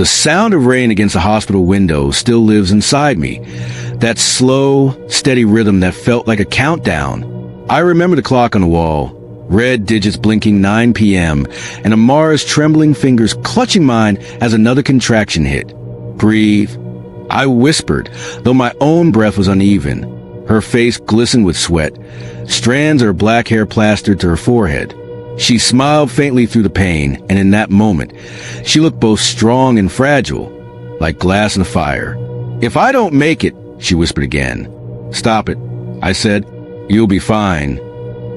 The sound of rain against the hospital window still lives inside me. That slow, steady rhythm that felt like a countdown. I remember the clock on the wall, red digits blinking 9 p.m., and Amara's trembling fingers clutching mine as another contraction hit. Breathe. I whispered, though my own breath was uneven. Her face glistened with sweat, strands of her black hair plastered to her forehead. She smiled faintly through the pain, and in that moment, she looked both strong and fragile, like glass in a fire. "If I don't make it," she whispered again. "Stop it," I said. "You'll be fine."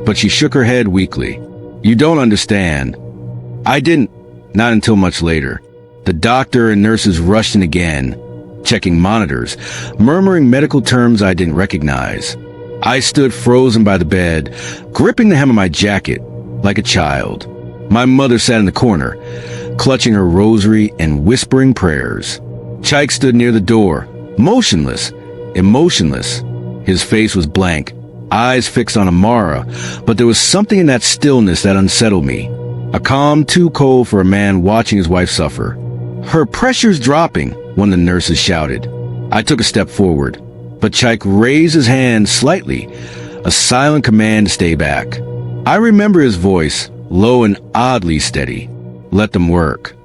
But she shook her head weakly. "You don't understand." I didn't, not until much later. The doctor and nurses rushed in again, checking monitors, murmuring medical terms I didn't recognize. I stood frozen by the bed, gripping the hem of my jacket like a child. My mother sat in the corner, clutching her rosary and whispering prayers. Chaik stood near the door, motionless, emotionless. His face was blank, eyes fixed on Amara, but there was something in that stillness that unsettled me. A calm too cold for a man watching his wife suffer. "Her pressure's dropping," one of the nurses shouted. I took a step forward, but Chaik raised his hand slightly, a silent command to stay back. I remember his voice, low and oddly steady. "Let them work."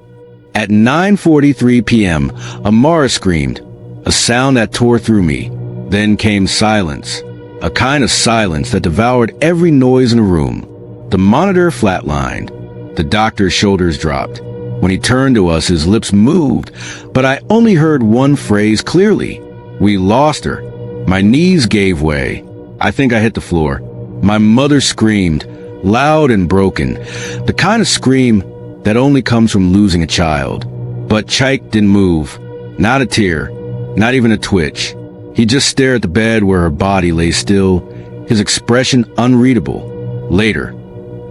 At 9:43 p.m., Amara screamed, a sound that tore through me. Then came silence, a kind of silence that devoured every noise in the room. The monitor flatlined. The doctor's shoulders dropped. When he turned to us, his lips moved, but I only heard one phrase clearly. "We lost her." My knees gave way. I think I hit the floor. My mother screamed, loud and broken, the kind of scream that only comes from losing a child. But Chaik didn't move. Not a tear, not even a twitch. He just stared at the bed where her body lay still, his expression unreadable. Later,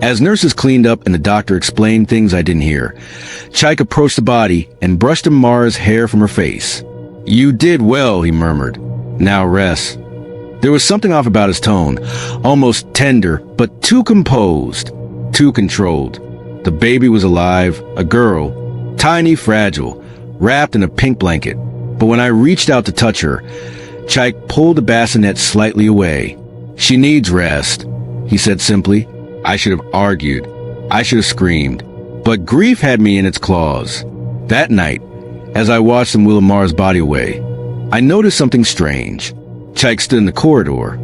as nurses cleaned up and the doctor explained things I didn't hear, Chaik approached the body and brushed Amara's hair from her face. "You did well," he murmured. "Now rest." There was something off about his tone, almost tender, but too composed, too controlled. The baby was alive, a girl, tiny, fragile, wrapped in a pink blanket. But when I reached out to touch her, Chaik pulled the bassinet slightly away. "She needs rest," he said simply. I should have argued. I should have screamed. But grief had me in its claws. That night, as I watched him wheel Amara's body away, I noticed something strange. Chaik stood in the corridor,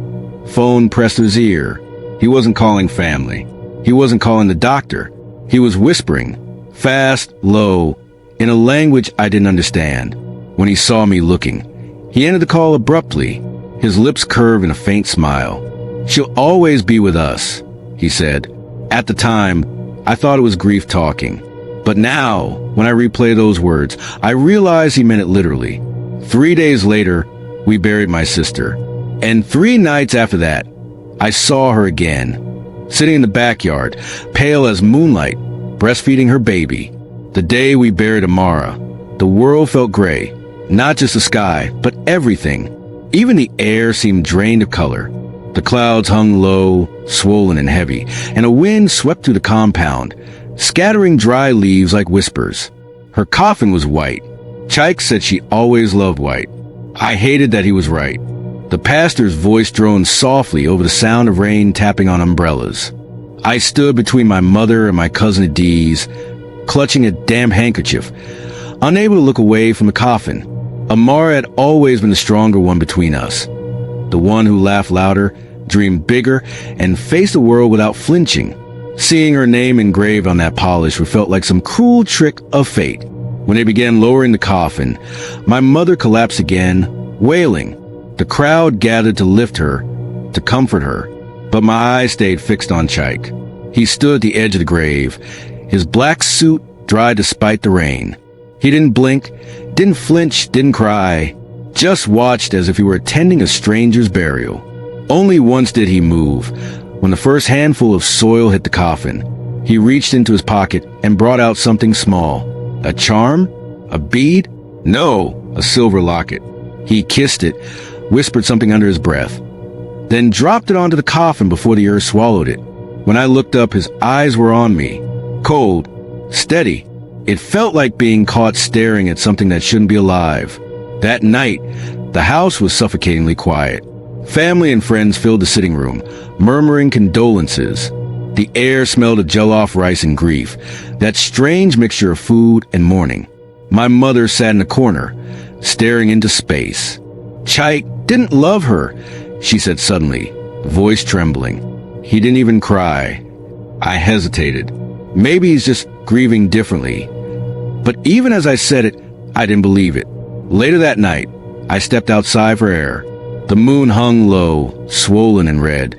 phone pressed to his ear. He wasn't calling family. He wasn't calling the doctor. He was whispering, fast, low, in a language I didn't understand. When he saw me looking, he ended the call abruptly, his lips curved in a faint smile. "She'll always be with us," he said. At the time, I thought it was grief talking. But now, when I replay those words, I realize he meant it literally. 3 days later, we buried my sister. And 3 nights after that, I saw her again, sitting in the backyard, pale as moonlight, breastfeeding her baby. The day we buried Amara, the world felt gray. Not just the sky, but everything. Even the air seemed drained of color. The clouds hung low, swollen and heavy, and a wind swept through the compound, scattering dry leaves like whispers. Her coffin was white. Chaik said she always loved white. I hated that he was right. The pastor's voice droned softly over the sound of rain tapping on umbrellas. I stood between my mother and my cousin Adiz, clutching a damp handkerchief, unable to look away from the coffin. Amara had always been the stronger one between us, the one who laughed louder, dreamed bigger, and faced the world without flinching. Seeing her name engraved on that polish felt like some cruel trick of fate. When they began lowering the coffin, my mother collapsed again, wailing. The crowd gathered to lift her, to comfort her, but my eyes stayed fixed on Chaik. He stood at the edge of the grave, his black suit dry despite the rain. He didn't blink, didn't flinch, didn't cry, just watched as if he were attending a stranger's burial. Only once did he move. When the first handful of soil hit the coffin, he reached into his pocket and brought out something small. A charm? A bead? No, a silver locket. He kissed it, whispered something under his breath, then dropped it onto the coffin before the earth swallowed it. When I looked up, his eyes were on me, cold, steady, It felt like being caught staring at something that shouldn't be alive. That night, the house was suffocatingly quiet. Family and friends filled the sitting room, murmuring condolences. The air smelled of jollof rice and grief, that strange mixture of food and mourning. My mother sat in a corner, staring into space. "Chaik didn't love her," she said suddenly, voice trembling. "He didn't even cry." I hesitated. Maybe he's just grieving differently. But even as I said it, I didn't believe it. Later that night, I stepped outside for air. The moon hung low, swollen and red,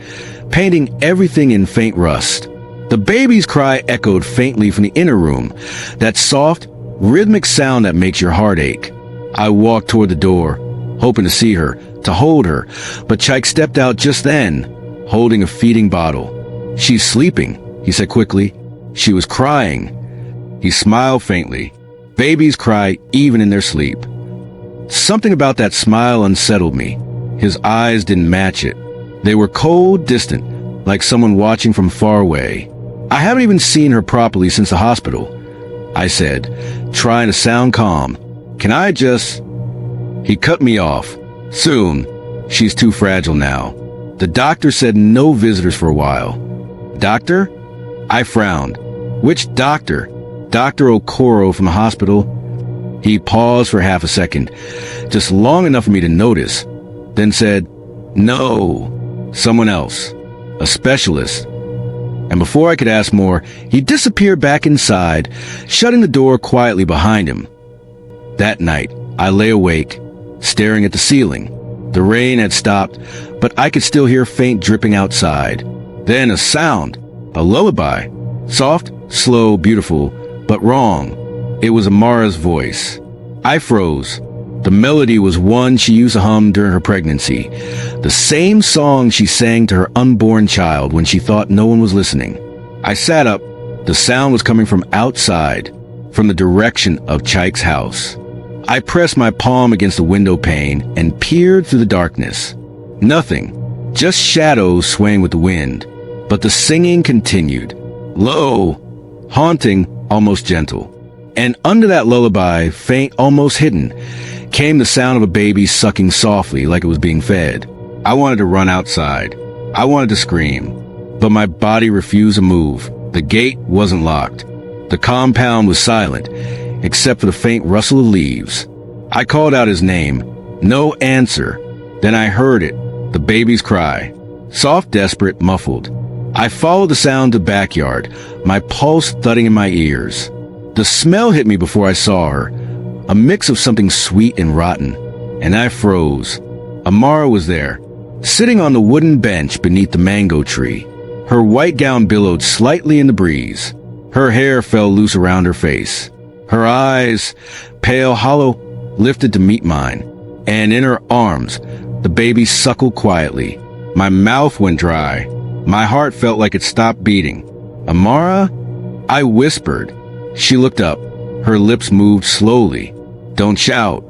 painting everything in faint rust. The baby's cry echoed faintly from the inner room, that soft, rhythmic sound that makes your heart ache. I walked toward the door, hoping to see her, to hold her, but Chaik stepped out just then, holding a feeding bottle. "She's sleeping," he said quickly. "She was crying." He smiled faintly. Babies cry even in their sleep. Something about that smile unsettled me. His eyes didn't match it. They were cold, distant, like someone watching from far away. "I haven't even seen her properly since the hospital," I said, trying to sound calm. "Can I just—" He cut me off. "Soon. She's too fragile now. The doctor said no visitors for a while." "Doctor?" I frowned. "Which doctor?" "Dr. Okoro from the hospital." He paused for half a second, just long enough for me to notice, then said, "No, someone else. A specialist." And before I could ask more, he disappeared back inside, shutting the door quietly behind him. That night, I lay awake, staring at the ceiling. The rain had stopped, but I could still hear faint dripping outside. Then a sound, a lullaby. Soft, slow, beautiful, but wrong. It was Amara's voice. I froze. The melody was one she used to hum during her pregnancy. The same song she sang to her unborn child when she thought no one was listening. I sat up. The sound was coming from outside, from the direction of Chaik's house. I pressed my palm against the window pane and peered through the darkness. Nothing, just shadows swaying with the wind. But the singing continued. Low, haunting, almost gentle. And under that lullaby, faint, almost hidden, came the sound of a baby sucking softly like it was being fed. I wanted to run outside. I wanted to scream. But my body refused to move. The gate wasn't locked. The compound was silent, except for the faint rustle of leaves. I called out his name. No answer. Then I heard it, the baby's cry. Soft, desperate, muffled. I followed the sound to the backyard, my pulse thudding in my ears. The smell hit me before I saw her, a mix of something sweet and rotten, and I froze. Amara was there, sitting on the wooden bench beneath the mango tree. Her white gown billowed slightly in the breeze. Her hair fell loose around her face. Her eyes, pale, hollow, lifted to meet mine, and in her arms, the baby suckled quietly. My mouth went dry. My heart felt like it stopped beating. "Amara?" I whispered. She looked up. Her lips moved slowly. "Don't shout."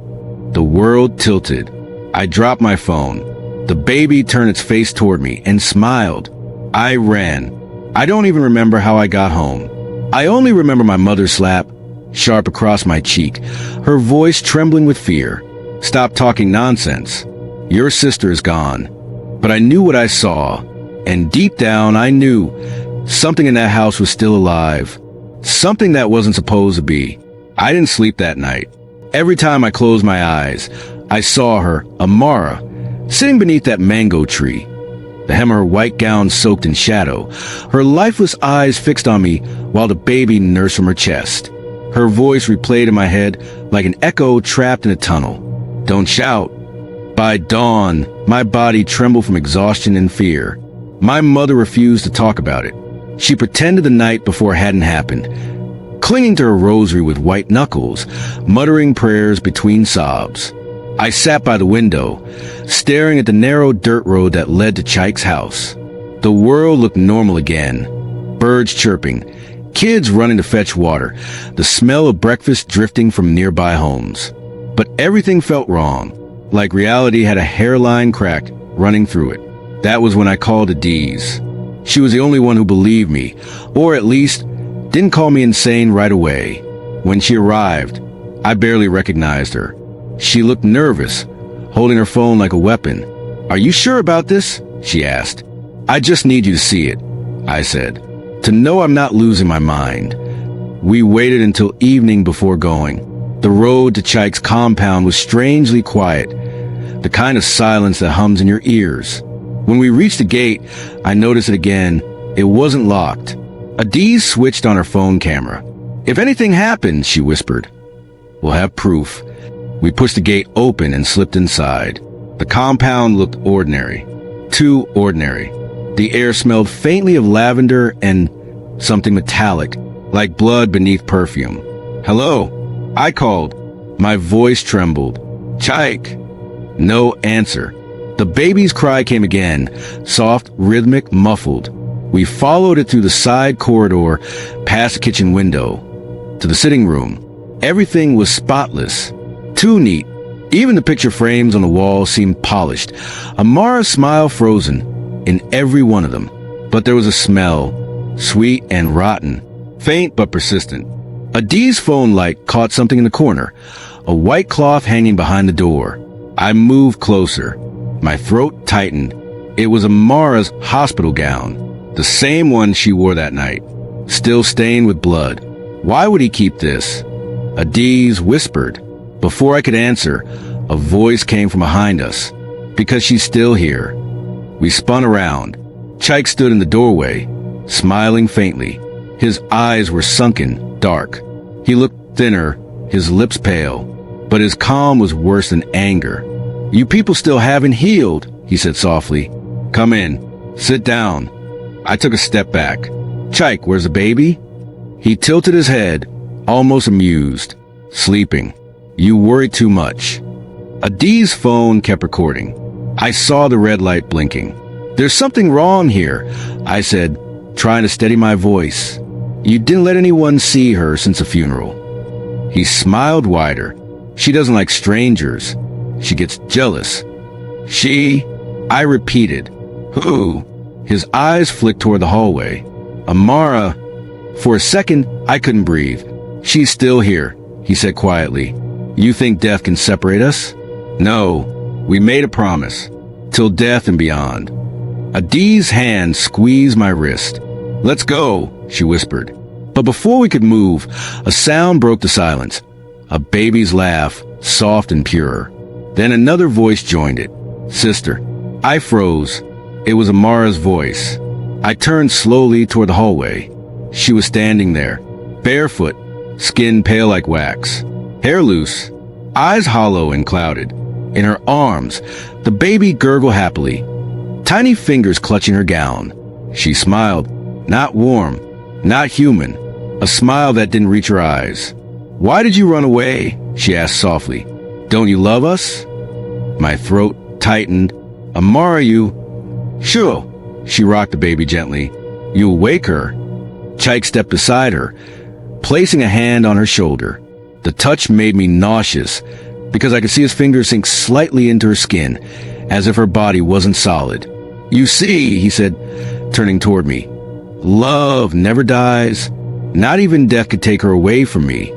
The world tilted. I dropped my phone. The baby turned its face toward me and smiled. I ran. I don't even remember how I got home. I only remember my mother's slap, sharp across my cheek, her voice trembling with fear. "Stop talking nonsense. Your sister is gone." But I knew what I saw, and deep down I knew something in that house was still alive. Something that wasn't supposed to be. I didn't sleep that night. Every time I closed my eyes, I saw her, Amara, sitting beneath that mango tree. The hem of her white gown soaked in shadow, her lifeless eyes fixed on me while the baby nursed from her chest. Her voice replayed in my head like an echo trapped in a tunnel. "Don't shout." By dawn, my body trembled from exhaustion and fear. My mother refused to talk about it. She pretended the night before hadn't happened, clinging to her rosary with white knuckles, muttering prayers between sobs. I sat by the window, staring at the narrow dirt road that led to Chaik's house. The world looked normal again. Birds chirping, kids running to fetch water, the smell of breakfast drifting from nearby homes. But everything felt wrong, like reality had a hairline crack running through it. That was when I called Adiz. She was the only one who believed me, or at least didn't call me insane right away. When she arrived, I barely recognized her. She looked nervous, holding her phone like a weapon. "Are you sure about this?" she asked. "I just need you to see it," I said, "to know I'm not losing my mind." We waited until evening before going. The road to Chike's compound was strangely quiet, the kind of silence that hums in your ears. When we reached the gate, I noticed it again. It wasn't locked. Adiz switched on her phone camera. "If anything happens," she whispered, "we'll have proof." We pushed the gate open and slipped inside. The compound looked ordinary. Too ordinary. The air smelled faintly of lavender and something metallic, like blood beneath perfume. "Hello," I called. My voice trembled. "Chike." No answer. The baby's cry came again, soft, rhythmic, muffled. We followed it through the side corridor, past the kitchen window, to the sitting room. Everything was spotless. Too neat. Even the picture frames on the wall seemed polished. Amara's smile frozen in every one of them. But there was a smell, sweet and rotten, faint but persistent. Adiz's phone light caught something in the corner, a white cloth hanging behind the door. I moved closer. My throat tightened. It was Amara's hospital gown, the same one she wore that night, still stained with blood. Why would he keep this? Adiz whispered. Before I could answer, a voice came from behind us. "Because she's still here." We spun around. Chike stood in the doorway, smiling faintly. His eyes were sunken, dark. He looked thinner, his lips pale, but his calm was worse than anger. "You people still haven't healed," he said softly. "Come in. Sit down." I took a step back. "Chike, where's the baby?" He tilted his head, almost amused. "Sleeping. You worry too much." Adiz's phone kept recording. I saw the red light blinking. "There's something wrong here," I said, trying to steady my voice. "You didn't let anyone see her since the funeral." He smiled wider. "She doesn't like strangers. She gets jealous." "She?" I repeated. "Who?" His eyes flicked toward the hallway. "Amara." For a second, I couldn't breathe. "She's still here," he said quietly. "You think death can separate us?" "No. We made a promise. Till death and beyond." Adiz's hand squeezed my wrist. "Let's go," she whispered. But before we could move, a sound broke the silence. A baby's laugh, soft and pure. Then another voice joined it. "Sister." I froze. It was Amara's voice. I turned slowly toward the hallway. She was standing there, barefoot, skin pale like wax, hair loose, eyes hollow and clouded. In her arms, the baby gurgled happily, tiny fingers clutching her gown. She smiled, not warm, not human, a smile that didn't reach her eyes. "Why did you run away?" she asked softly. "Don't you love us?" My throat tightened. "Amara, you..." "Sure." She rocked the baby gently. "You'll wake her." Chike stepped beside her, placing a hand on her shoulder. The touch made me nauseous because I could see his fingers sink slightly into her skin, as if her body wasn't solid. "You see," he said, turning toward me, "love never dies. Not even death could take her away from me."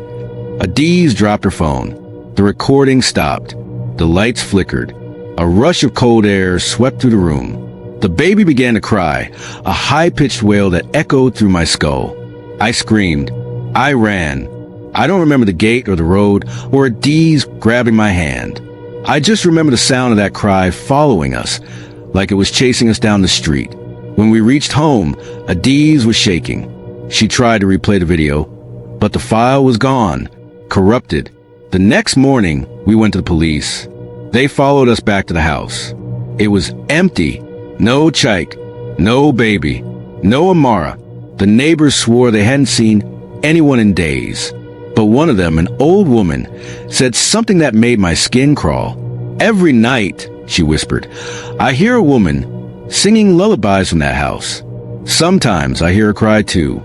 Adiz dropped her phone. The recording stopped. The lights flickered. A rush of cold air swept through the room. The baby began to cry, a high-pitched wail that echoed through my skull. I screamed. I ran. I don't remember the gate or the road or Adiz grabbing my hand. I just remember the sound of that cry following us, like it was chasing us down the street. When we reached home, Adiz was shaking. She tried to replay the video, but the file was gone, corrupted. The next morning, we went to the police. They followed us back to the house. It was empty. No Chike, no baby, no Amara. The neighbors swore they hadn't seen anyone in days. But one of them, an old woman, said something that made my skin crawl. "Every night," she whispered, "I hear a woman singing lullabies from that house. Sometimes I hear her cry too."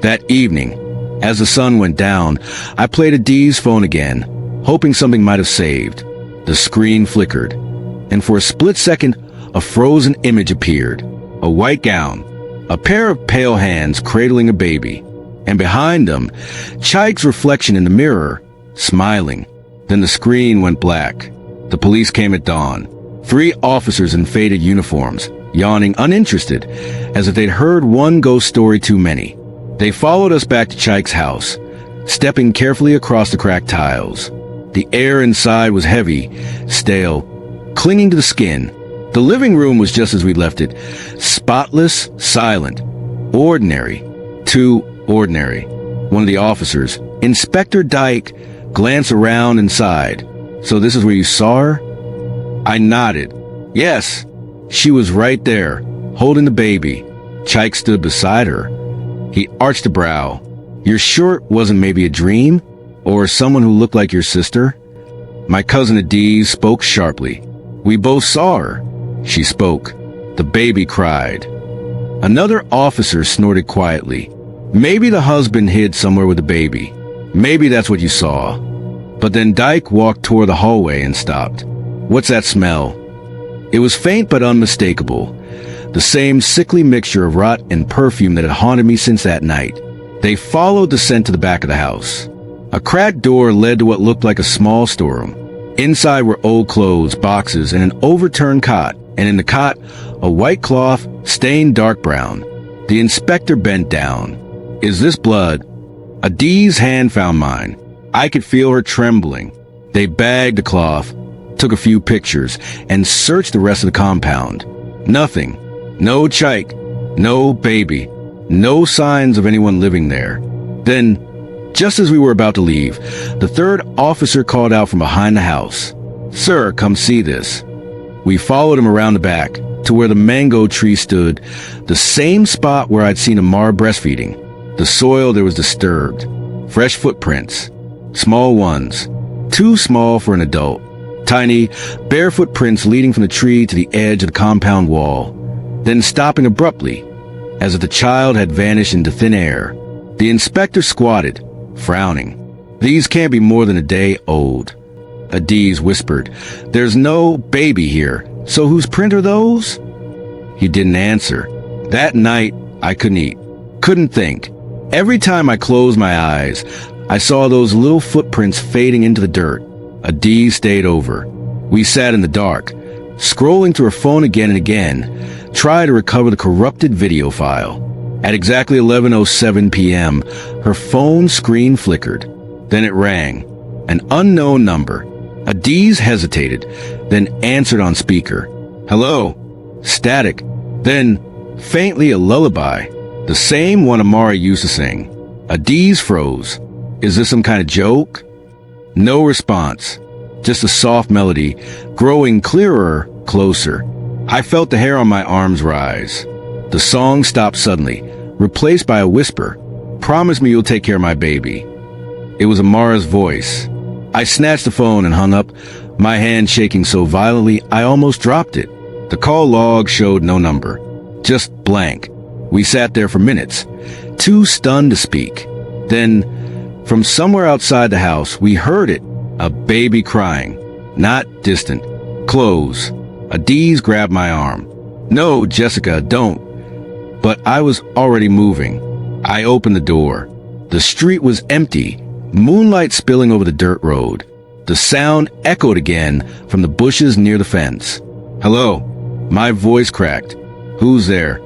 That evening, as the sun went down, I played Adiz's phone again, hoping something might have saved. The screen flickered, and for a split second, a frozen image appeared. A white gown, a pair of pale hands cradling a baby. and behind them, Chike's reflection in the mirror, smiling. Then the screen went black. The police came at dawn. 3 officers in faded uniforms, yawning uninterested, as if they'd heard one ghost story too many. They followed us back to Chike's house, stepping carefully across the cracked tiles. The air inside was heavy, stale, clinging to the skin. The living room was just as we left it, spotless, silent, ordinary, too ordinary. One of the officers, Inspector Dyke, glanced around and sighed. "So this is where you saw her?" I nodded. Yes, she was right there, holding the baby. Chike stood beside her. He arched a brow. "You're sure it wasn't maybe a dream? Or someone who looked like your sister?" My cousin Adiz spoke sharply. "We both saw her." She spoke. The baby cried. Another officer snorted quietly. "Maybe the husband hid somewhere with the baby. Maybe that's what you saw." But then Dyke walked toward the hallway and stopped. "What's that smell?" It was faint but unmistakable. The same sickly mixture of rot and perfume that had haunted me since that night. They followed the scent to the back of the house. A cracked door led to what looked like a small storeroom. Inside were old clothes, boxes, and an overturned cot, and in the cot, a white cloth stained dark brown. The inspector bent down. "Is this blood?" Adiz's hand found mine. I could feel her trembling. They bagged the cloth, took a few pictures, and searched the rest of the compound. Nothing. No Chike. No baby. No signs of anyone living there. Then, just as we were about to leave, the 3rd officer called out from behind the house. "Sir, come see this." We followed him around the back, to where the mango tree stood, the same spot where I'd seen Amara breastfeeding. The soil there was disturbed. Fresh footprints. Small ones. Too small for an adult. Tiny, barefoot prints leading from the tree to the edge of the compound wall, then stopping abruptly, as if the child had vanished into thin air. The inspector squatted, frowning. "These can't be more than a day old." Adiz whispered, "There's no baby here, so whose print are those?" He didn't answer. That night, I couldn't eat, couldn't think. Every time I closed my eyes, I saw those little footprints fading into the dirt. Adiz stayed over. We sat in the dark, scrolling through her phone again and again, trying to recover the corrupted video file. At exactly 11:07 p.m., her phone screen flickered. Then it rang. An unknown number. Adiz hesitated, then answered on speaker. "Hello." Static. Then, faintly, a lullaby. The same one Amara used to sing. Adiz froze. Is this some kind of joke? No response. Just a soft melody, growing clearer, closer. I felt the hair on my arms rise. The song stopped suddenly, replaced by a whisper. "Promise me you'll take care of my baby." It was Amara's voice. I snatched the phone and hung up, my hand shaking so violently I almost dropped it. The call log showed no number, just blank. We sat there for minutes, too stunned to speak. Then, from somewhere outside the house, we heard it, a baby crying. Not distant, close. Adiz grabbed my arm. "No, Jessica, don't." But I was already moving. I opened the door. The street was empty, moonlight spilling over the dirt road. The sound echoed again from the bushes near the fence. "Hello." My voice cracked. "Who's there?"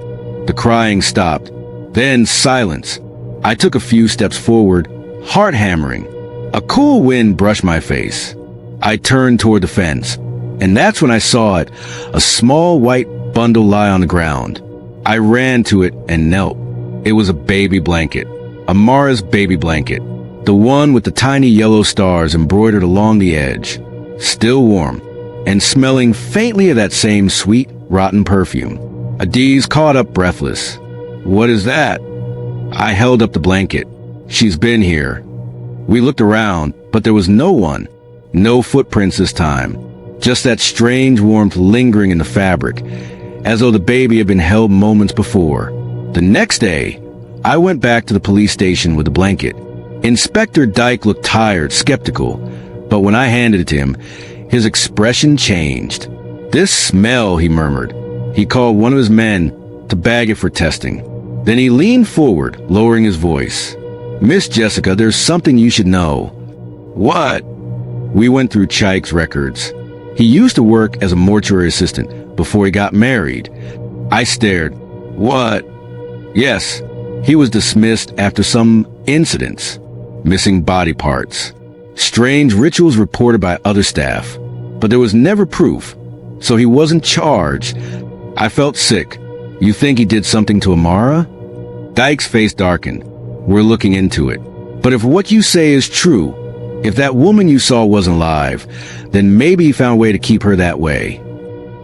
The crying stopped. Then silence. I took a few steps forward, heart hammering. A cool wind brushed my face. I turned toward the fence, and that's when I saw it, a small white bundle lie on the ground. I ran to it and knelt. It was a baby blanket. Amara's baby blanket. The one with the tiny yellow stars embroidered along the edge. Still warm, and smelling faintly of that same sweet, rotten perfume. Adiz caught up breathless. "What is that?" I held up the blanket. "She's been here." We looked around, but there was no one. No footprints this time. Just that strange warmth lingering in the fabric, as though the baby had been held moments before. The next day, I went back to the police station with the blanket. Inspector Dyke looked tired, skeptical, but when I handed it to him, his expression changed. "This smell," he murmured. He called one of his men to bag it for testing. Then he leaned forward, lowering his voice. "Miss Jessica, there's something you should know." "What?" We went through Chike's records. He used to work as a mortuary assistant before he got married. I stared. "What?" "Yes, he was dismissed after some incidents. Missing body parts. Strange rituals reported by other staff. But there was never proof, so he wasn't charged." I felt sick. "You think he did something to Amara?" Dyke's face darkened. "We're looking into it. But if what you say is true, if that woman you saw wasn't alive, then maybe he found a way to keep her that way."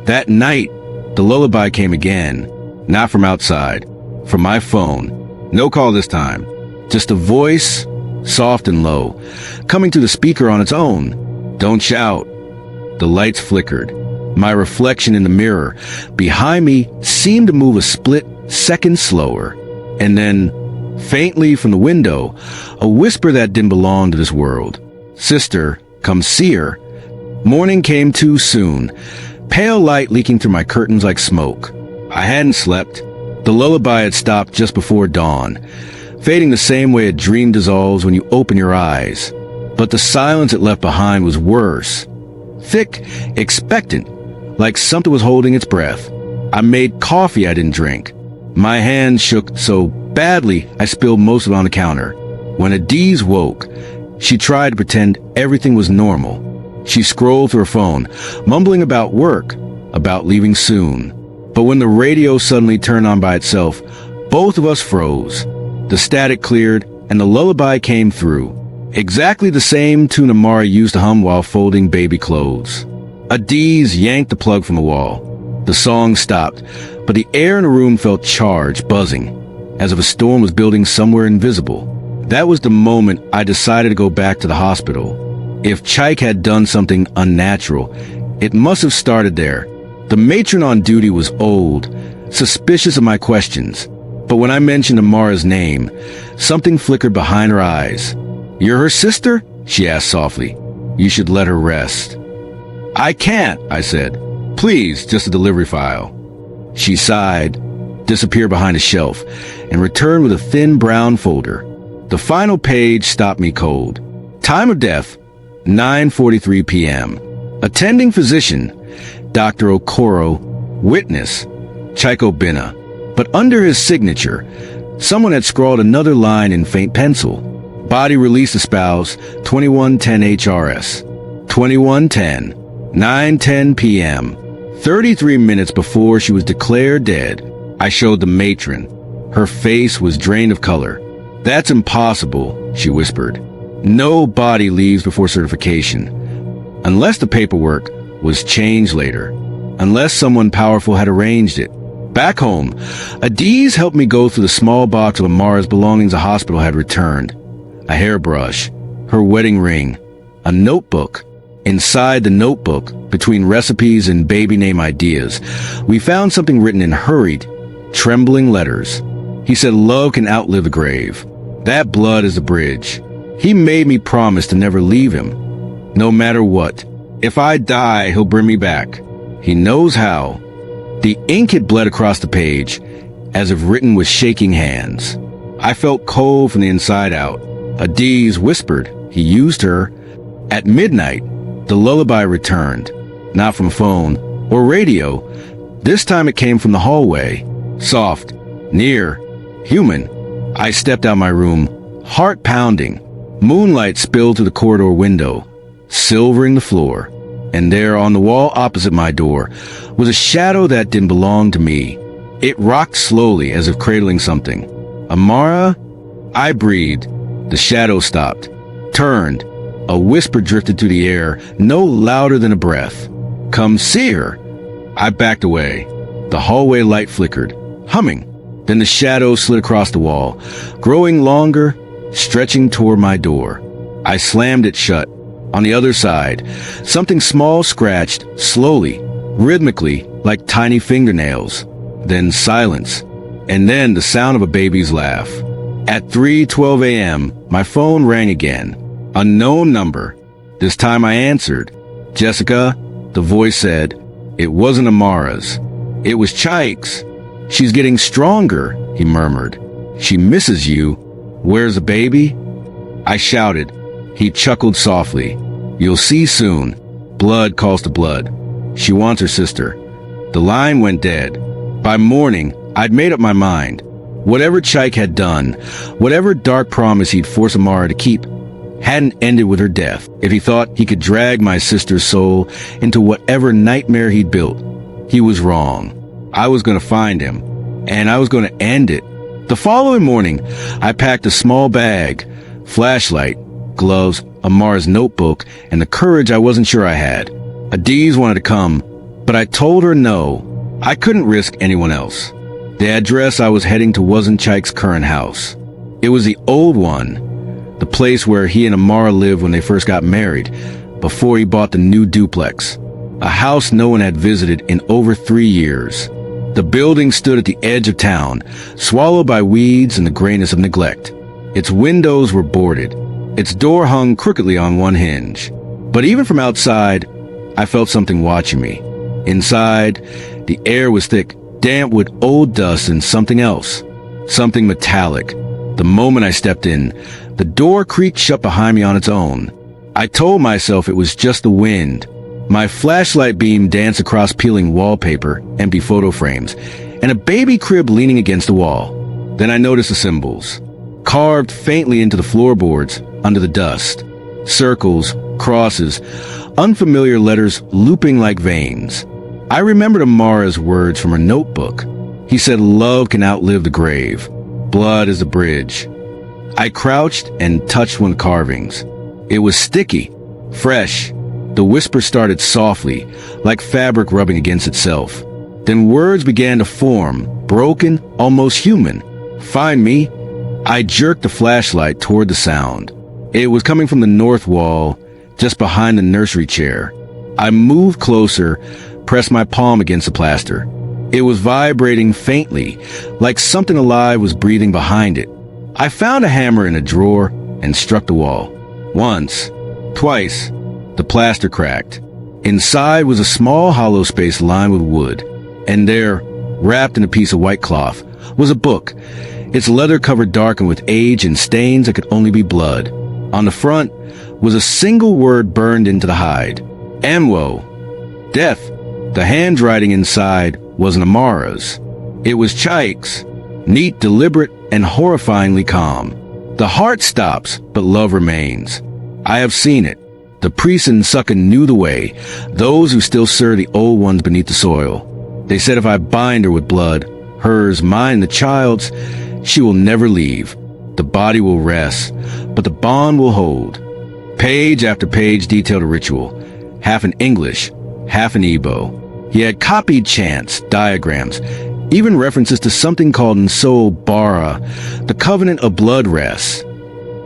That night, the lullaby came again. Not from outside. From my phone. No call this time. Just a voice, soft and low, coming through the speaker on its own. "Don't shout." The lights flickered. My reflection in the mirror behind me seemed to move a split second slower. And then, faintly from the window, a whisper that didn't belong to this world. "Sister, come see her." Morning came too soon. Pale light leaking through my curtains like smoke. I hadn't slept. The lullaby had stopped just before dawn, fading the same way a dream dissolves when you open your eyes. But the silence it left behind was worse. Thick, expectant, like something was holding its breath. I made coffee I didn't drink. My hand shook so badly I spilled most of it on the counter. When Adiz woke, she tried to pretend everything was normal. She scrolled through her phone, mumbling about work, about leaving soon. But when the radio suddenly turned on by itself, both of us froze. The static cleared, and the lullaby came through. Exactly the same tune Amara used to hum while folding baby clothes. Adiz yanked the plug from the wall. The song stopped, but the air in the room felt charged, buzzing, as if a storm was building somewhere invisible. That was the moment I decided to go back to the hospital. If Chike had done something unnatural, it must have started there. The matron on duty was old, suspicious of my questions. But when I mentioned Amara's name, something flickered behind her eyes. "You're her sister?" she asked softly. "You should let her rest." "I can't," I said. "Please, just a delivery file." She sighed, disappeared behind a shelf, and returned with a thin brown folder. The final page stopped me cold. Time of death, 9:43 p.m. Attending physician, Dr. Okoro. Witness, Chike Obinna. But under his signature, someone had scrawled another line in faint pencil. Body released espoused, 2110 HRS. 2110, 9:10 p.m. 33 minutes before she was declared dead. I showed the matron. Her face was drained of color. "That's impossible," she whispered. "No body leaves before certification. Unless the paperwork was changed later. Unless someone powerful had arranged it." Back home, Adiz helped me go through the small box of Amara's belongings the hospital had returned. A hairbrush, her wedding ring, a notebook. Inside the notebook, between recipes and baby name ideas, we found something written in hurried, trembling letters. He said love can outlive the grave. That blood is the bridge. He made me promise to never leave him, no matter what. If I die, he'll bring me back. He knows how. The ink had bled across the page, as if written with shaking hands. I felt cold from the inside out. Adiz whispered he used her. At midnight, the lullaby returned, not from phone or radio. This time it came from the hallway. Soft, near, human. I stepped out my room, heart pounding. Moonlight spilled through the corridor window, silvering the floor. And there on the wall opposite my door was a shadow that didn't belong to me. It rocked slowly as if cradling something. "Amara?" I breathed. The shadow stopped, turned. A whisper drifted through the air, no louder than a breath. "Come see her." I backed away. The hallway light flickered, humming. Then the shadow slid across the wall, growing longer, stretching toward my door. I slammed it shut. On the other side, something small scratched, slowly, rhythmically, like tiny fingernails. Then silence. And then the sound of a baby's laugh. At 3:12 a.m., my phone rang again. Unknown number. This time I answered. "Jessica," the voice said. It wasn't Amara's. It was Chike's. "She's getting stronger," he murmured. "She misses you." "Where's the baby?" I shouted. He chuckled softly. "You'll see soon. Blood calls to blood. She wants her sister." The line went dead. By morning, I'd made up my mind. Whatever Chike had done, whatever dark promise he'd forced Amara to keep, hadn't ended with her death. If he thought he could drag my sister's soul into whatever nightmare he'd built, he was wrong. I was going to find him, and I was going to end it. The following morning, I packed a small bag, flashlight, gloves, Amara's notebook, and the courage I wasn't sure I had. Adiz wanted to come, but I told her no. I couldn't risk anyone else. The address I was heading to wasn't Chike's current house. It was the old one, the place where he and Amara lived when they first got married, before he bought the new duplex, a house no one had visited in over 3 years. The building stood at the edge of town, swallowed by weeds and the grayness of neglect. Its windows were boarded. Its door hung crookedly on one hinge. But even from outside, I felt something watching me. Inside, the air was thick, damp with old dust and something else. Something metallic. The moment I stepped in, the door creaked shut behind me on its own. I told myself it was just the wind. My flashlight beam danced across peeling wallpaper, empty photo frames, and a baby crib leaning against the wall. Then I noticed the symbols, carved faintly into the floorboards under the dust. Circles, crosses, unfamiliar letters looping like veins. I remembered Amara's words from her notebook. He said love can outlive the grave. Blood is a bridge. I crouched and touched one of the carvings. It was sticky, fresh. The whisper started softly, like fabric rubbing against itself. Then words began to form, broken, almost human. "Find me." I jerked the flashlight toward the sound. It was coming from the north wall, just behind the nursery chair. I moved closer, pressed my palm against the plaster. It was vibrating faintly, like something alive was breathing behind it. I found a hammer in a drawer and struck the wall. Once, twice. The plaster cracked. Inside was a small hollow space lined with wood. And there, wrapped in a piece of white cloth, was a book, its leather cover darkened with age and stains that could only be blood. On the front was a single word burned into the hide. Amwo. Death. The handwriting inside wasn't Amara's. It was Chike's. Neat, deliberate, and horrifyingly calm. The heart stops, but love remains. I have seen it. The priests in Succan knew the way, those who still serve the old ones beneath the soil. They said if I bind her with blood, hers, mine, the child's, she will never leave. The body will rest, but the bond will hold. Page after page detailed a ritual, half in English, half in Igbo. He had copied chants, diagrams, even references to something called Nso Bara, the covenant of blood rests.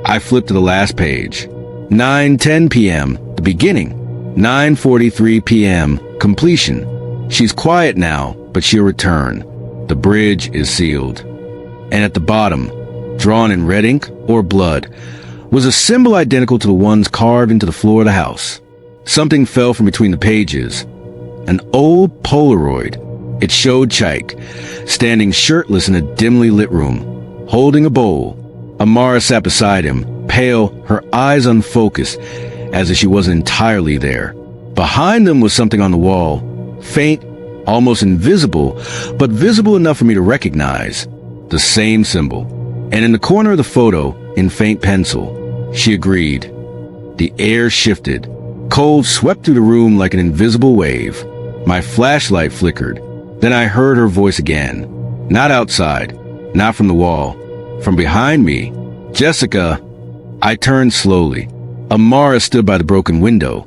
I flipped to the last page. 9:10 p.m., the beginning. 9:43 p.m., completion. She's quiet now, but she'll return. The bridge is sealed. And at the bottom, drawn in red ink or blood, was a symbol identical to the ones carved into the floor of the house. Something fell from between the pages. An old Polaroid. It showed Chike, standing shirtless in a dimly lit room, holding a bowl. Amara sat beside him, pale, her eyes unfocused, as if she wasn't entirely there. Behind them was something on the wall, faint, almost invisible, but visible enough for me to recognize. The same symbol. And in the corner of the photo, in faint pencil, she agreed. The air shifted. Cold swept through the room like an invisible wave. My flashlight flickered. Then I heard her voice again. Not outside, not from the wall. From behind me, "Jessica." I turned slowly. Amara stood by the broken window,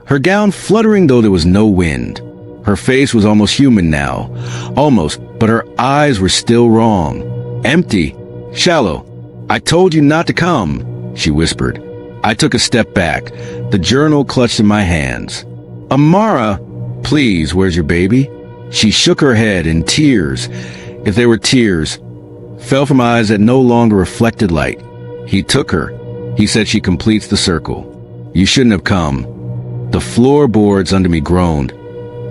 her gown fluttering though there was no wind. Her face was almost human now. Almost, but her eyes were still wrong. Empty. Shallow. "I told you not to come," she whispered. I took a step back, the journal clutched in my hands. "Amara, please, where's your baby?" She shook her head, and tears, if they were tears, fell from eyes that no longer reflected light. He took her. He said she completes the circle. You shouldn't have come. The floorboards under me groaned,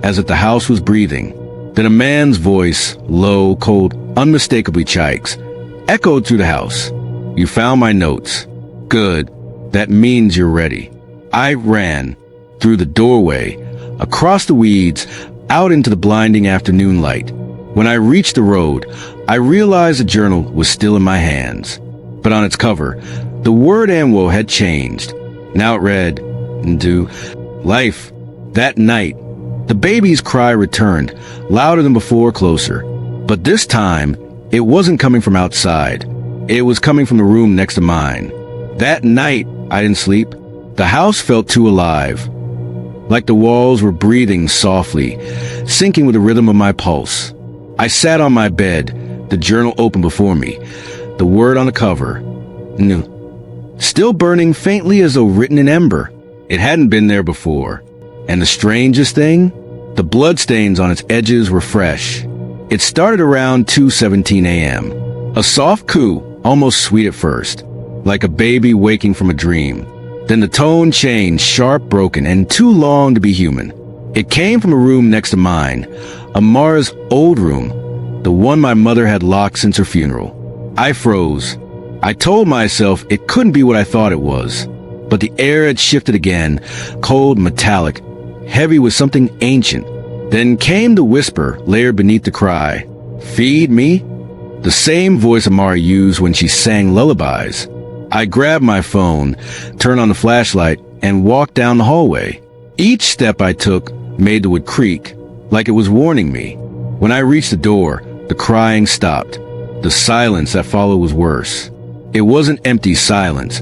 as if the house was breathing. Then a man's voice, low, cold, unmistakably Chike's, echoed through the house. You found my notes. Good. That means you're ready. I ran through the doorway, across the weeds, out into the blinding afternoon light. When I reached the road, I realized the journal was still in my hands. But on its cover, the word Anwo had changed. Now it read, into life. That night, the baby's cry returned, louder than before, closer. But this time, it wasn't coming from outside. It was coming from the room next to mine. That night, I didn't sleep. The house felt too alive. Like the walls were breathing softly, syncing with the rhythm of my pulse. I sat on my bed, the journal open before me, the word on the cover, still burning faintly as though written in ember. It hadn't been there before. And the strangest thing? The bloodstains on its edges were fresh. It started around 2:17 a.m. A soft coo, almost sweet at first, like a baby waking from a dream. Then the tone changed, sharp, broken, and too long to be human. It came from a room next to mine, Amara's old room, the one my mother had locked since her funeral. I froze. I told myself it couldn't be what I thought it was. But the air had shifted again, cold, metallic, heavy with something ancient. Then came the whisper layered beneath the cry. Feed me? The same voice Amara used when she sang lullabies. I grabbed my phone, turned on the flashlight, and walked down the hallway. Each step I took made the wood creak, like it was warning me. When I reached the door, the crying stopped. The silence that followed was worse. It wasn't empty silence.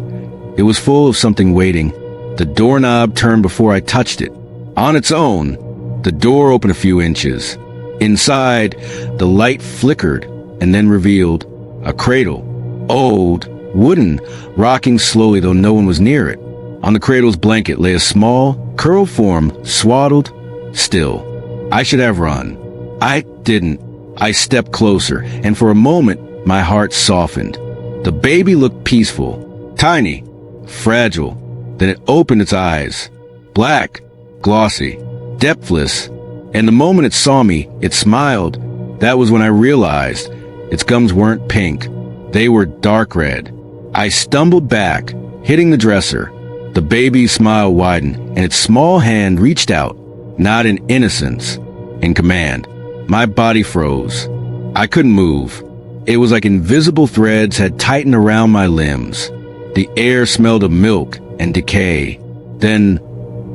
It was full of something waiting. The doorknob turned before I touched it. On its own, the door opened a few inches. Inside, the light flickered and then revealed a cradle. Old, wooden, rocking slowly though no one was near it. On the cradle's blanket lay a small, curled form, swaddled, still. I should have run. I didn't. I stepped closer, and for a moment, my heart softened. The baby looked peaceful, tiny, fragile. Then it opened its eyes. Black, glossy, depthless. And the moment it saw me, it smiled. That was when I realized its gums weren't pink. They were dark red. I stumbled back, hitting the dresser. The baby's smile widened, and its small hand reached out, not in innocence, in command. My body froze. I couldn't move. It was like invisible threads had tightened around my limbs. The air smelled of milk and decay. Then,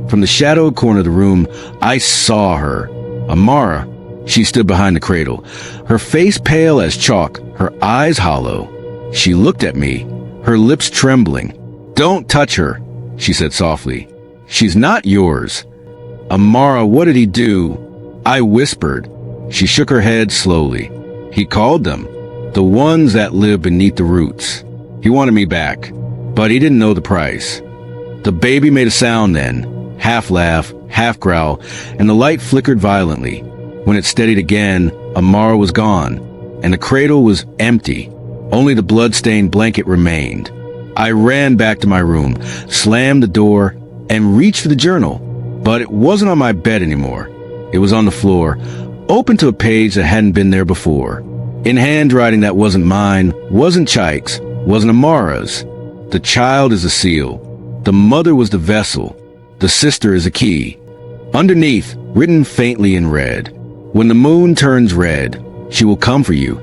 from the shadowed corner of the room, I saw her. Amara. She stood behind the cradle, her face pale as chalk, her eyes hollow. She looked at me, her lips trembling. "Don't touch her," she said softly. "She's not yours." "Amara, what did he do?" I whispered. She shook her head slowly. "He called them, the ones that live beneath the roots. He wanted me back, but he didn't know the price." The baby made a sound then, half laugh, half growl, and the light flickered violently. When it steadied again, Amara was gone, and the cradle was empty. Only the blood-stained blanket remained. I ran back to my room, slammed the door, and reached for the journal. But it wasn't on my bed anymore. It was on the floor, open to a page that hadn't been there before. In handwriting that wasn't mine, wasn't Chike's, wasn't Amara's. The child is a seal. The mother was the vessel. The sister is a key. Underneath, written faintly in red, "When the moon turns red, she will come for you."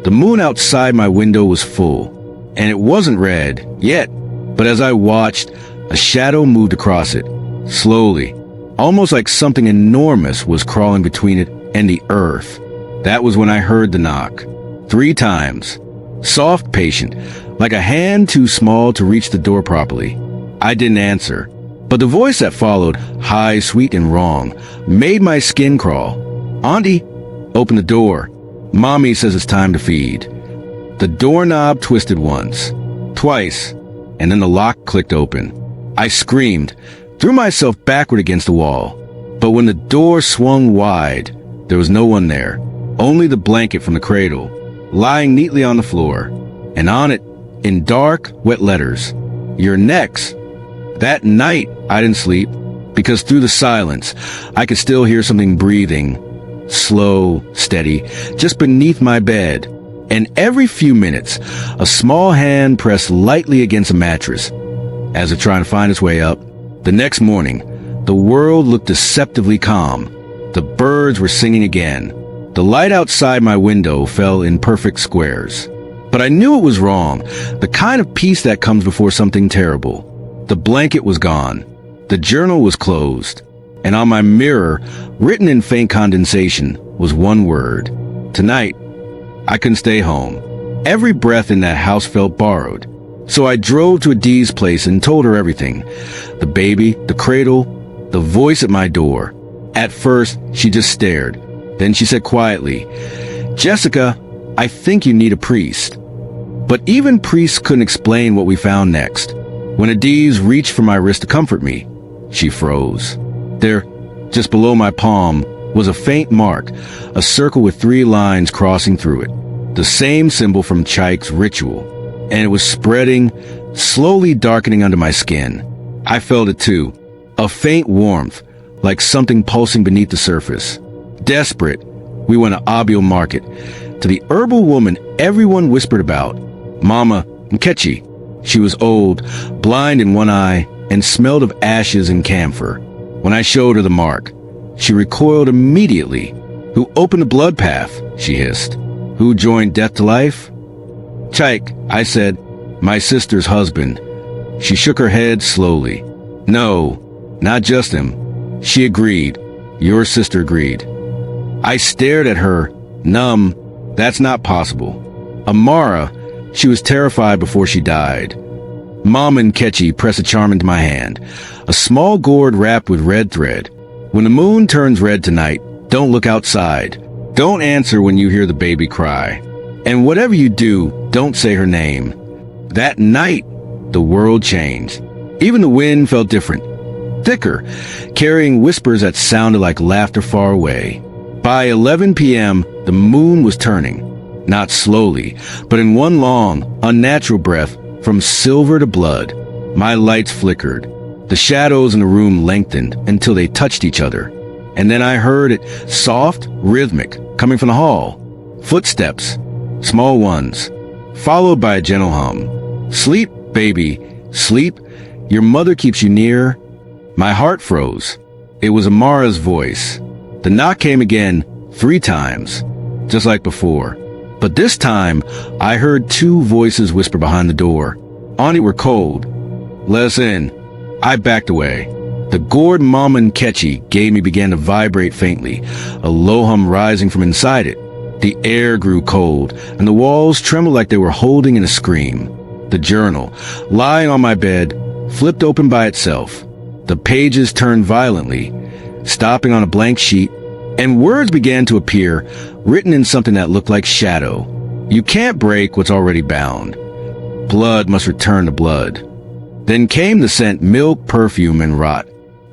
The moon outside my window was full, and it wasn't red yet, but as I watched, a shadow moved across it, slowly, almost like something enormous was crawling between it and the earth. That was when I heard the knock. 3 times. Soft, patient, like a hand too small to reach the door properly. I didn't answer, but the voice that followed, high, sweet, and wrong, made my skin crawl. "Auntie, open the door. Mommy says it's time to feed." The doorknob twisted once, twice, and then the lock clicked open. I screamed, threw myself backward against the wall. But when the door swung wide, there was no one there, only the blanket from the cradle, lying neatly on the floor, and on it, in dark, wet letters, "You're next." That night, I didn't sleep, because through the silence, I could still hear something breathing, slow, steady, just beneath my bed. and every few minutes, a small hand pressed lightly against a mattress, as if trying to find its way up. The next morning, the world looked deceptively calm. The birds were singing again. The light outside my window fell in perfect squares. But I knew it was wrong, the kind of peace that comes before something terrible. The blanket was gone. The journal was closed. And on my mirror, written in faint condensation, was one word. Tonight, I couldn't stay home. Every breath in that house felt borrowed. So I drove to Adi's place and told her everything. The baby, the cradle, the voice at my door. At first, she just stared. Then she said quietly, "Jessica, I think you need a priest." But even priests couldn't explain what we found next. When Adiz reached for my wrist to comfort me, she froze. There, just below my palm, was a faint mark, a circle with 3 lines crossing through it. The same symbol from Chaik's ritual. And it was spreading, slowly darkening under my skin. I felt it too. A faint warmth, like something pulsing beneath the surface. Desperate, we went to Abil Market, to the herbal woman everyone whispered about, Mama Nkechi. She was old, blind in one eye, and smelled of ashes and camphor. When I showed her the mark, she recoiled immediately. "Who opened the blood path?" she hissed. "Who joined death to life?" "Chaik," I said, "my sister's husband." She shook her head slowly. "No, not just him." She agreed. "Your sister agreed." I stared at her, numb. That's not possible. Amara, she was terrified before she died. Mama Nkechi pressed a charm into my hand, a small gourd wrapped with red thread. "When the moon turns red tonight, don't look outside. Don't answer when you hear the baby cry. And whatever you do, don't say her name." That night, the world changed. Even the wind felt different, thicker, carrying whispers that sounded like laughter far away. By 11 p.m., the moon was turning, not slowly, but in one long, unnatural breath from silver to blood. My lights flickered. The shadows in the room lengthened until they touched each other. And then I heard it, soft, rhythmic, coming from the hall. Footsteps, small ones, followed by a gentle hum. "Sleep, baby, sleep. Your mother keeps you near." My heart froze. It was Amara's voice. The knock came again, 3 times, just like before. But this time, I heard 2 voices whisper behind the door. On it were cold. "Let us in." I backed away. The gourd Mama Nkechi gave me began to vibrate faintly, a low hum rising from inside it. The air grew cold, and the walls trembled like they were holding in a scream. The journal, lying on my bed, flipped open by itself. The pages turned violently, stopping on a blank sheet, and words began to appear, written in something that looked like shadow. "You can't break what's already bound. Blood must return to blood." Then came the scent milk, perfume, and rot,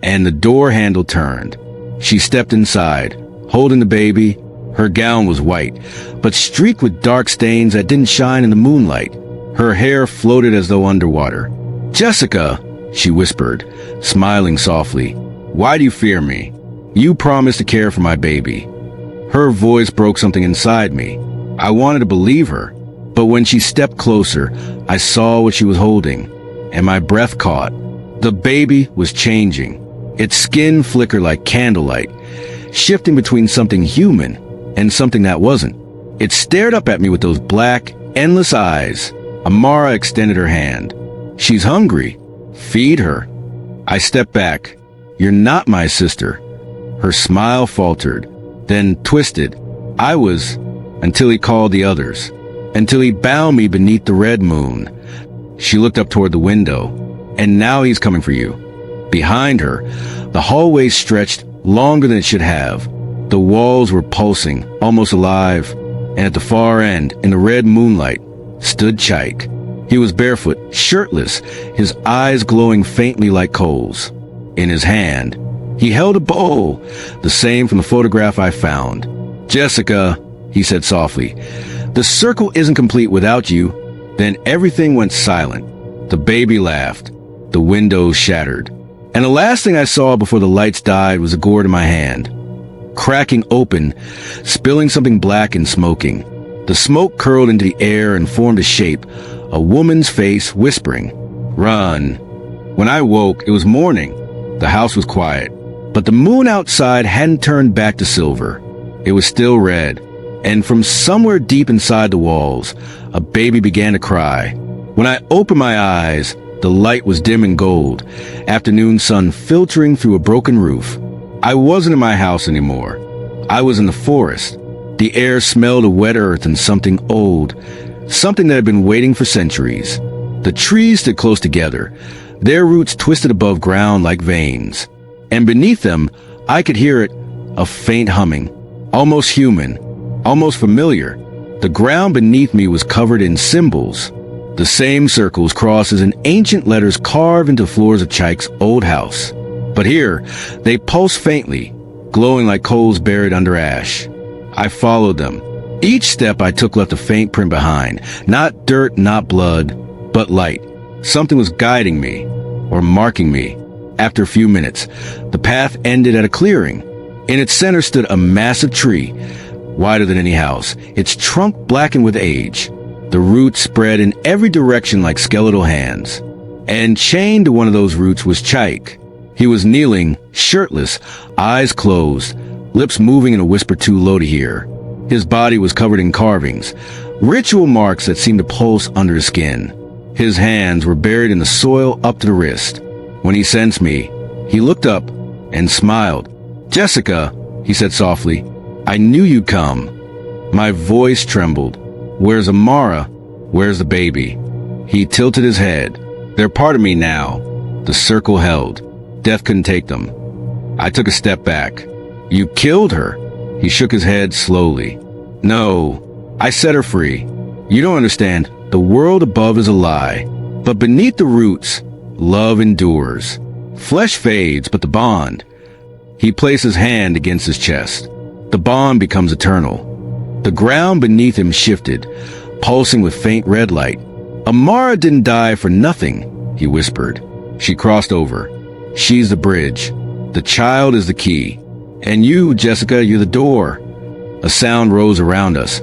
and the door handle turned. She stepped inside, holding the baby. Her gown was white, but streaked with dark stains that didn't shine in the moonlight. Her hair floated as though underwater. "Jessica," she whispered, smiling softly, "why do you fear me? You promised to care for my baby." Her voice broke something inside me. I wanted to believe her, but when she stepped closer, I saw what she was holding, and my breath caught. The baby was changing. Its skin flickered like candlelight, shifting between something human and something that wasn't. It stared up at me with those black, endless eyes. Amara extended her hand. "She's hungry. Feed her." I stepped back. "You're not my sister." Her smile faltered, then twisted. I was, until he called the others, until he bound me beneath the red moon. She looked up toward the window. "And now he's coming for you." Behind her, the hallway stretched longer than it should have. The walls were pulsing, almost alive, and at the far end, in the red moonlight, stood Chaik. He was barefoot, shirtless, his eyes glowing faintly like coals. In his hand, he held a bowl, the same from the photograph I found. "Jessica," he said softly, "the circle isn't complete without you." Then everything went silent. The baby laughed. The windows shattered. And the last thing I saw before the lights died was a gourd in my hand, cracking open, spilling something black and smoking. The The smoke curled into the air and formed a shape, a woman's face whispering, "Run." When I woke, it was morning. The house was quiet, but the moon outside hadn't turned back to silver. It was still red, and from somewhere deep inside the walls, a baby began to cry. When I opened my eyes, the light was dim and gold, afternoon sun filtering through a broken roof. I wasn't in my house anymore. I was in the forest. The air smelled of wet earth and something old, something that had been waiting for centuries. The trees stood close together, their roots twisted above ground like veins. And beneath them, I could hear it, a faint humming, almost human, almost familiar. The ground beneath me was covered in symbols, the same circles, crosses, and ancient letters carved into floors of Chike's old house. But here, they pulsed faintly, glowing like coals buried under ash. I followed them. Each step I took left a faint print behind, not dirt, not blood, but light. Something was guiding me, or marking me. After a few minutes, the path ended at a clearing. In its center stood a massive tree, wider than any house, its trunk blackened with age. The roots spread in every direction like skeletal hands. And chained to one of those roots was Chike. He was kneeling, shirtless, eyes closed, lips moving in a whisper too low to hear. His body was covered in carvings, ritual marks that seemed to pulse under his skin. His hands were buried in the soil up to the wrist. When he sensed me, he looked up and smiled. "Jessica," he said softly, "I knew you'd come." My voice trembled. "Where's Amara? Where's the baby?" He tilted his head. "They're part of me now." The circle held. Death couldn't take them. I took a step back. "You killed her." He shook his head slowly. "No, I set her free. You don't understand. The world above is a lie. But beneath the roots, love endures. Flesh fades, but the bond." He placed his hand against his chest. "The bond becomes eternal." The ground beneath him shifted, pulsing with faint red light. "Amara didn't die for nothing," he whispered. "She crossed over. She's the bridge. The child is the key. And you, Jessica, you're the door." A sound rose around us,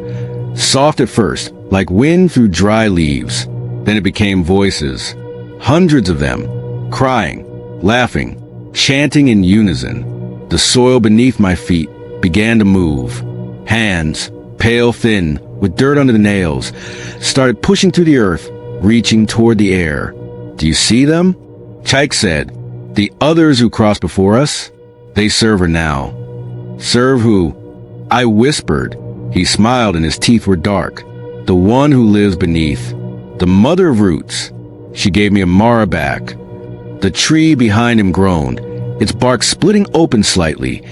soft at first, like wind through dry leaves. Then it became voices, hundreds of them, crying, laughing, chanting in unison. The soil beneath my feet began to move. Hands, pale thin, with dirt under the nails, started pushing through the earth, reaching toward the air. "Do you see them?" Chike said. "The others who crossed before us? They serve her now." "Serve who?" I whispered. He smiled and his teeth were dark. "The one who lives beneath. The mother of roots." She gave me Amara back. The tree behind him groaned, its bark splitting open slightly,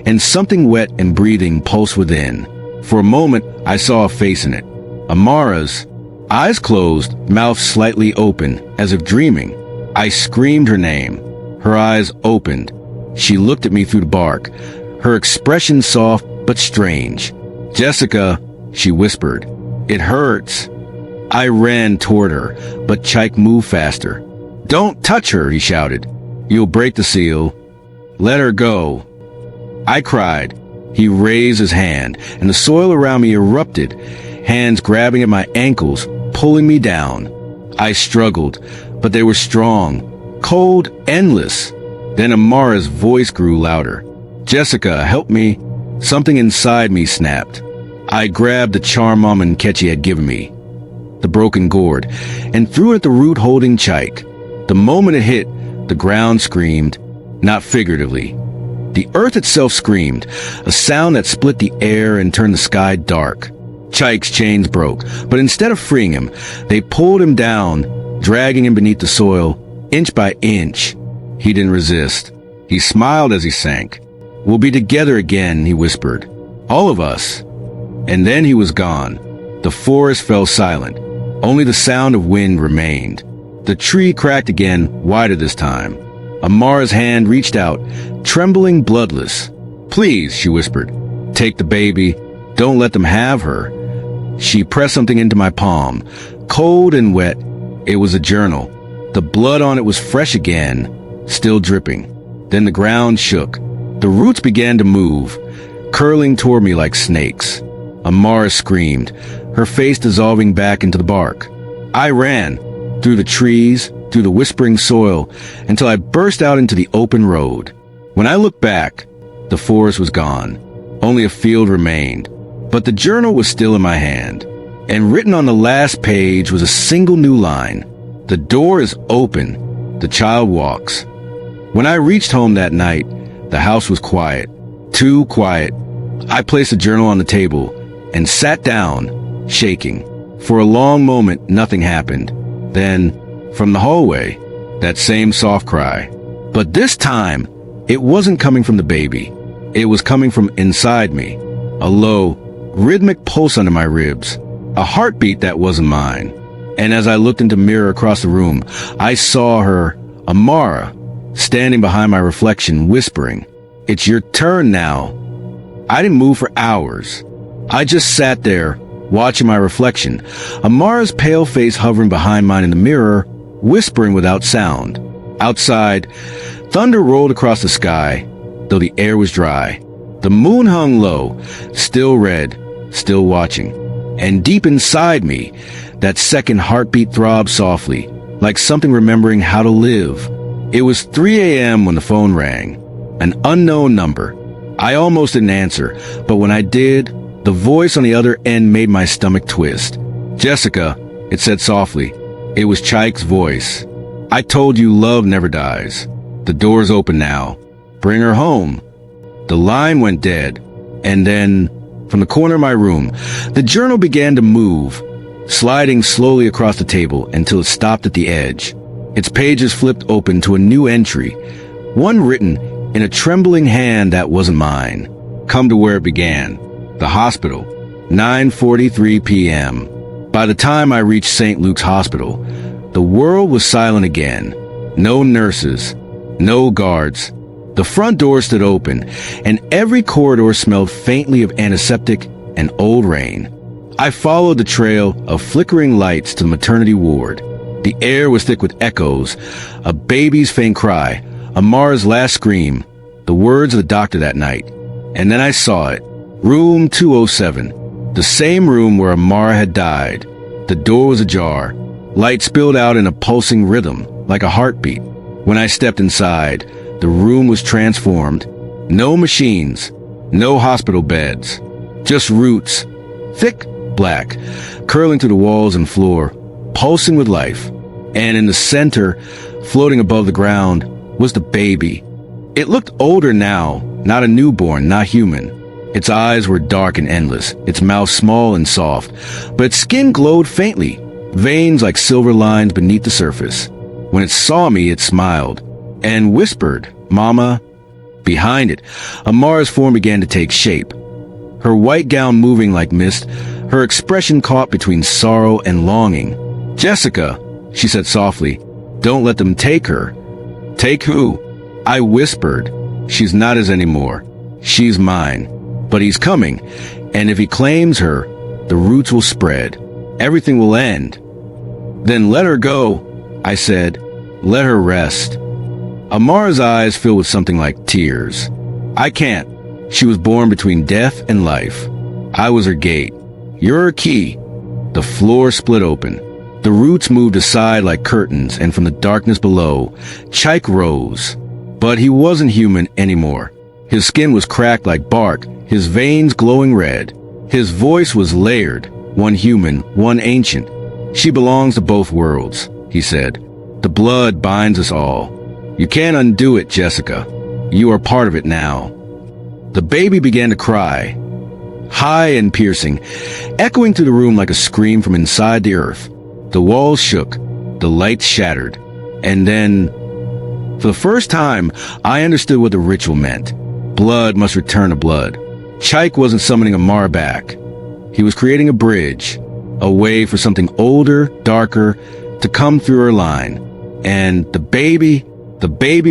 and something wet and breathing pulsed within. For a moment, I saw a face in it. Amara's. Eyes closed, mouth slightly open, as if dreaming. I screamed her name. Her eyes opened. She looked at me through the bark, her expression soft but strange. "Jessica," she whispered. "It hurts." I ran toward her, but Chike moved faster. "Don't touch her," he shouted. "You'll break the seal." "Let her go." I cried. He raised his hand, and the soil around me erupted, hands grabbing at my ankles, pulling me down. I struggled, but they were strong, cold, endless. Then Amara's voice grew louder. "Jessica, help me." Something inside me snapped. I grabbed the charm almond Ketchy had given me, the broken gourd, and threw it at the root holding Chike. The moment it hit, the ground screamed, not figuratively. The earth itself screamed, a sound that split the air and turned the sky dark. Chike's chains broke, but instead of freeing him, they pulled him down, dragging him beneath the soil, inch by inch. He didn't resist. He smiled as he sank. "We'll be together again," he whispered. "All of us." And then he was gone. The forest fell silent. Only the sound of wind remained. The tree cracked again, wider this time. Amara's hand reached out, trembling, bloodless. "Please," she whispered. "Take the baby. Don't let them have her." She pressed something into my palm, cold and wet. It was a journal. The blood on it was fresh again, still dripping. Then the ground shook. The roots began to move, curling toward me like snakes. Amara screamed, her face dissolving back into the bark. I ran, through the trees, through the whispering soil, until I burst out into the open road. When I looked back, the forest was gone. Only a field remained. But the journal was still in my hand, and written on the last page was a single new line. The door is open. The child walks. When I reached home that night, the house was quiet. Too quiet. I placed the journal on the table and sat down, shaking. For a long moment, nothing happened. Then, from the hallway, that same soft cry. But this time, it wasn't coming from the baby. It was coming from inside me. A low, rhythmic pulse under my ribs. A heartbeat that wasn't mine. And as I looked into the mirror across the room, I saw her, Amara, standing behind my reflection, whispering, "It's your turn now." I didn't move for hours. I just sat there, watching my reflection, Amara's pale face hovering behind mine in the mirror, whispering without sound. Outside, thunder rolled across the sky, though the air was dry. The moon hung low, still red, still watching. And deep inside me, that second heartbeat throbbed softly, like something remembering how to live. It was 3 a.m. when the phone rang. An unknown number. I almost didn't answer, but when I did, the voice on the other end made my stomach twist. "Jessica," it said softly. It was Chike's voice. "I told you love never dies. The door's open now. Bring her home." The line went dead, and then, from the corner of my room, the journal began to move, sliding slowly across the table until it stopped at the edge. Its pages flipped open to a new entry, one written in a trembling hand that wasn't mine. Come to where it began. The hospital. 9:43 p.m. By the time I reached St. Luke's Hospital, the world was silent again. No nurses, no guards. The front door stood open, and every corridor smelled faintly of antiseptic and old rain. I followed the trail of flickering lights to the maternity ward. The air was thick with echoes, a baby's faint cry, Amara's last scream, the words of the doctor that night. And then I saw it. Room 207, the same room where Amara had died. The door was ajar. Light spilled out in a pulsing rhythm, like a heartbeat. When I stepped inside, the room was transformed. No machines, no hospital beds, just roots, thick, black, curling through the walls and floor, pulsing with life. And in the center, floating above the ground, was the baby. It looked older now, not a newborn, not human. Its eyes were dark and endless, its mouth small and soft, but its skin glowed faintly, veins like silver lines beneath the surface. When it saw me, it smiled and whispered, "Mama." Behind it, Amara's form began to take shape. Her white gown moving like mist, her expression caught between sorrow and longing. "Jessica," she said softly, "don't let them take her." "Take who?" I whispered. "She's not his anymore. She's mine. But he's coming, and if he claims her, the roots will spread. Everything will end." "Then let her go," I said. "Let her rest." Amara's eyes filled with something like tears. "I can't. She was born between death and life. I was her gate. You're her key." The floor split open. The roots moved aside like curtains, and from the darkness below, Chike rose. But he wasn't human anymore. His skin was cracked like bark, his veins glowing red. His voice was layered, one human, one ancient. "She belongs to both worlds," he said. "The blood binds us all. You can't undo it, Jessica. You are part of it now." The baby began to cry, high and piercing, echoing through the room like a scream from inside the earth. The walls shook, the lights shattered, and then, for the first time, I understood what the ritual meant. Blood must return to blood. Chike wasn't summoning Amara back. He was creating a bridge, a way for something older, darker, to come through her line. And the baby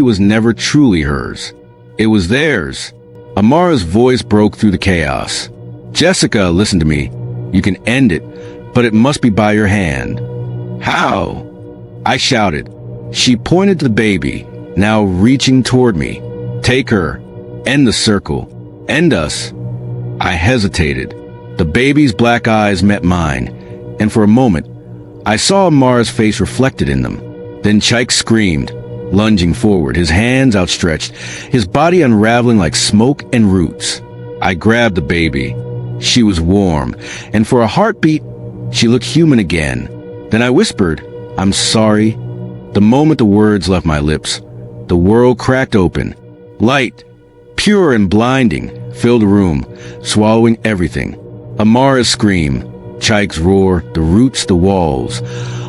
was never truly hers. It was theirs. Amara's voice broke through the chaos. "Jessica, listen to me. You can end it, but it must be by your hand." "How?" I shouted. She pointed to the baby, now reaching toward me. "Take her. End the circle. End us." I hesitated. The baby's black eyes met mine, and for a moment, I saw Amara's face reflected in them. Then Chike screamed, lunging forward, his hands outstretched, his body unraveling like smoke and roots. I grabbed the baby. She was warm, and for a heartbeat, she looked human again. Then I whispered, "I'm sorry." The moment the words left my lips, the world cracked open. Light, pure and blinding, filled the room, swallowing everything. Amara's scream, Chike's roar, the roots, the walls,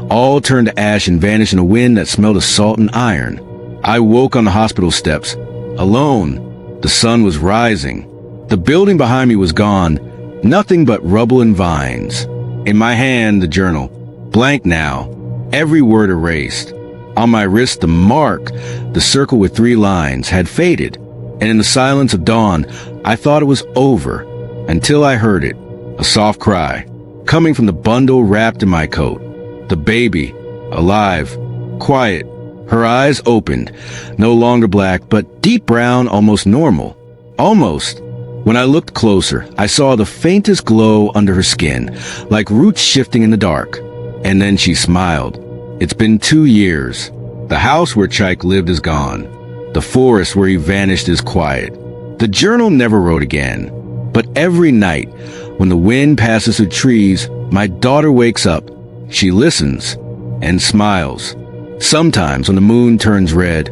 all turned to ash and vanished in a wind that smelled of salt and iron. I woke on the hospital steps, alone. The sun was rising. The building behind me was gone, nothing but rubble and vines. In my hand, the journal, blank now, every word erased. On my wrist, the mark, the circle with 3 lines, had faded, and in the silence of dawn, I thought it was over, until I heard it, a soft cry, coming from the bundle wrapped in my coat. The baby, alive, quiet, her eyes opened, no longer black, but deep brown, almost normal. Almost. When I looked closer, I saw the faintest glow under her skin, like roots shifting in the dark. And then she smiled. It's been 2 years. The house where Chike lived is gone. The forest where he vanished is quiet. The journal never wrote again. But every night, when the wind passes through trees, my daughter wakes up. She listens and smiles. Sometimes, when the moon turns red,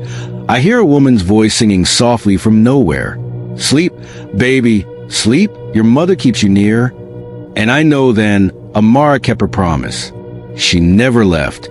I hear a woman's voice singing softly from nowhere. "Sleep, baby, sleep, your mother keeps you near." And I know then Amara kept her promise. She never left.